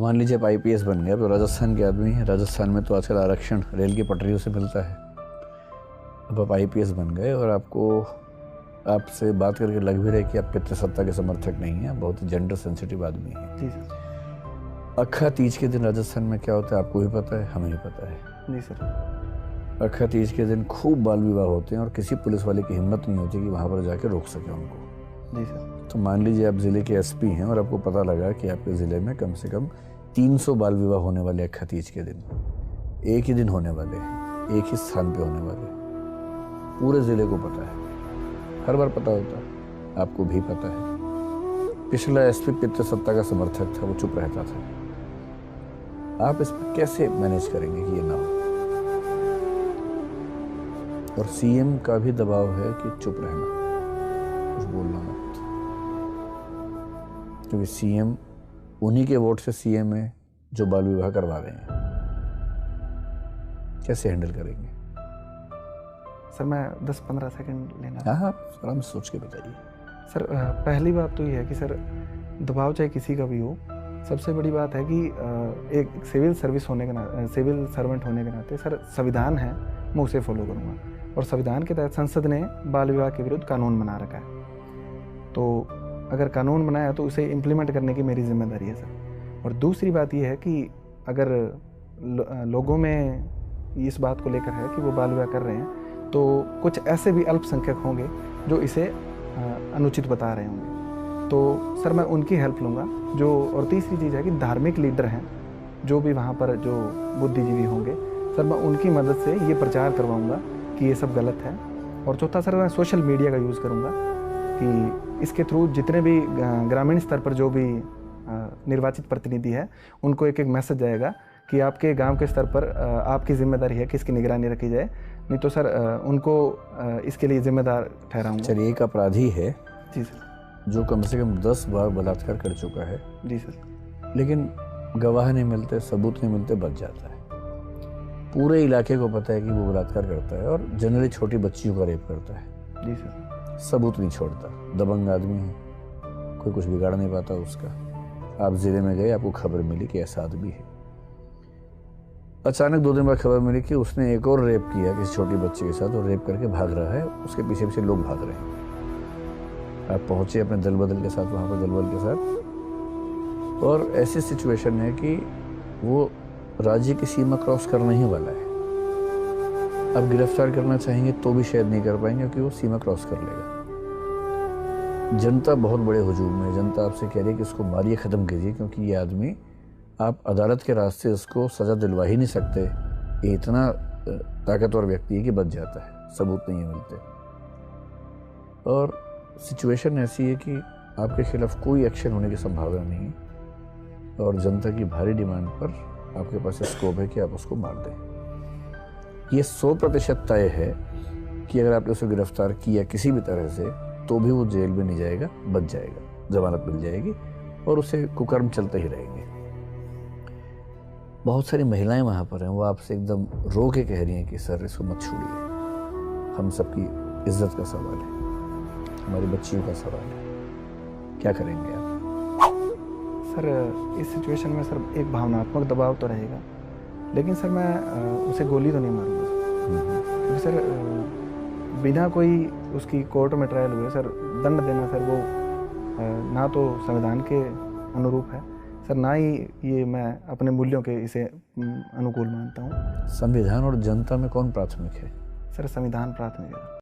मान लीजिए आप आईपीएस बन गए, अब तो राजस्थान के आदमी हैं। राजस्थान में तो आजकल आरक्षण रेल की पटरियों से मिलता है। अब आप आईपीएस बन गए और आपसे बात करके लग भी रहे कि आप पितृसत्ता के समर्थक नहीं हैं, बहुत ही जेंडर सेंसिटिव आदमी हैं। जी सर। अक्खा तीज के दिन राजस्थान में क्या होता है आपको भी पता है, हमें भी पता है। जी सर। अक्खा तीज के दिन खूब बाल विवाह होते हैं और किसी पुलिस वाले की हिम्मत नहीं होती कि वहाँ पर जाके रोक सके उनको। जी सर। तो मान लीजिए आप ज़िले के एसपी हैं और आपको पता लगा कि आपके ज़िले में कम से कम 300 बाल विवाह होने वाले अक्खा तीज के दिन, एक ही दिन होने वाले हैं, एक ही स्थान पे होने वाले, पूरे ज़िले को पता है, हर बार पता होता है, आपको भी पता है। पिछला एसपी पितृसत्ता का समर्थक था, वो चुप रहता था। आप इस पर कैसे मैनेज करेंगे कि ये ना हो? और सीएम का भी दबाव है कि चुप रहना, कुछ बोलना मत, क्योंकि सीएम उन्हीं के वोट से सीएम है जो बाल विवाह करवा रहे हैं। कैसे हैंडल करेंगे? सर मैं 10-15 सेकंड लेना। हाँ, आराम से सोच के बताइए। सर पहली बात तो ये है कि सर दबाव चाहे किसी का भी हो, सबसे बड़ी बात है कि एक सिविल सर्विस होने के नाते, सिविल सर्वेंट होने के नाते सर संविधान है, मैं उसे फॉलो करूँगा। और संविधान के तहत संसद ने बाल विवाह के विरुद्ध कानून बना रखा है, तो अगर कानून बनाया तो उसे इम्प्लीमेंट करने की मेरी जिम्मेदारी है सर। और दूसरी बात यह है कि अगर लोगों में इस बात को लेकर है कि वो बाल विवाह कर रहे हैं, तो कुछ ऐसे भी अल्पसंख्यक होंगे जो इसे अनुचित बता रहे होंगे, तो सर मैं उनकी हेल्प लूँगा। और तीसरी चीज़ है कि धार्मिक लीडर हैं जो भी वहाँ पर जो बुद्धिजीवी होंगे, सर मैं उनकी मदद से ये प्रचार करवाऊँगा कि ये सब गलत है। और चौथा सर मैं सोशल मीडिया का यूज़ करूँगा कि इसके थ्रू जितने भी ग्रामीण स्तर पर जो भी निर्वाचित प्रतिनिधि है, उनको एक एक मैसेज जाएगा कि आपके गांव के स्तर पर आपकी जिम्मेदारी है कि इसकी निगरानी रखी जाए, नहीं तो सर उनको इसके लिए जिम्मेदार ठहराऊंगा। चलिए, एक अपराधी है जी सर, जो कम से कम 10 बार बलात्कार कर चुका है। जी सर। लेकिन गवाह नहीं मिलते, सबूत नहीं मिलते, बच जाता है। पूरे इलाके को पता है कि वो बलात्कार करता है और जनरली छोटी बच्चियों का रेप करता है। जी सर। सबूत नहीं छोड़ता, दबंग आदमी है, कोई कुछ बिगाड़ नहीं पाता उसका। आप जिले में गए, आपको खबर मिली कि ऐसा आदमी है। अचानक 2 दिन बाद खबर मिली कि उसने एक और रेप किया किसी छोटी बच्ची के साथ और रेप करके भाग रहा है, उसके पीछे पीछे लोग भाग रहे हैं। आप पहुंचे अपने दल बदल के साथ, वहाँ पर दल बल के साथ, और ऐसी सिचुएशन है कि वो राज्य की सीमा क्रॉस करने ही वाला है। अब गिरफ्तार करना चाहेंगे तो भी शायद नहीं कर पाएंगे, क्योंकि वो सीमा क्रॉस कर लेगा। जनता बहुत बड़े हुजूम में है। जनता आपसे कह रही है कि इसको मारिए, ख़त्म कीजिए, क्योंकि ये आदमी आप अदालत के रास्ते इसको सज़ा दिलवा ही नहीं सकते। ये इतना ताकतवर व्यक्ति है कि बच जाता है, सबूत नहीं मिलते। और सिचुएशन ऐसी है कि आपके खिलाफ कोई एक्शन होने की संभावना नहीं है, और जनता की भारी डिमांड पर आपके पास स्कोप है कि आप उसको मार दें। ये 100% तय है कि अगर आपने उसे गिरफ्तार किया किसी भी तरह से, तो भी वो जेल में नहीं जाएगा, बच जाएगा, जमानत मिल जाएगी और उसे कुकर्म चलते ही रहेंगे। बहुत सारी महिलाएं वहाँ पर हैं, वो आपसे एकदम रो के कह रही हैं कि सर इसको मत छोड़िए, हम सबकी इज्जत का सवाल है, हमारी बच्चियों का सवाल है। क्या करेंगे आप? सर इस सिचुएशन में सर एक भावनात्मक दबाव तो रहेगा, लेकिन सर मैं उसे गोली तो नहीं मारूंगा क्योंकि सर बिना कोई उसकी कोर्ट में ट्रायल हुए सर दंड देना सर वो ना तो संविधान के अनुरूप है सर, ना ही ये मैं अपने मूल्यों के इसे अनुकूल मानता हूँ। संविधान और जनता में कौन प्राथमिक है? सर संविधान प्राथमिक है।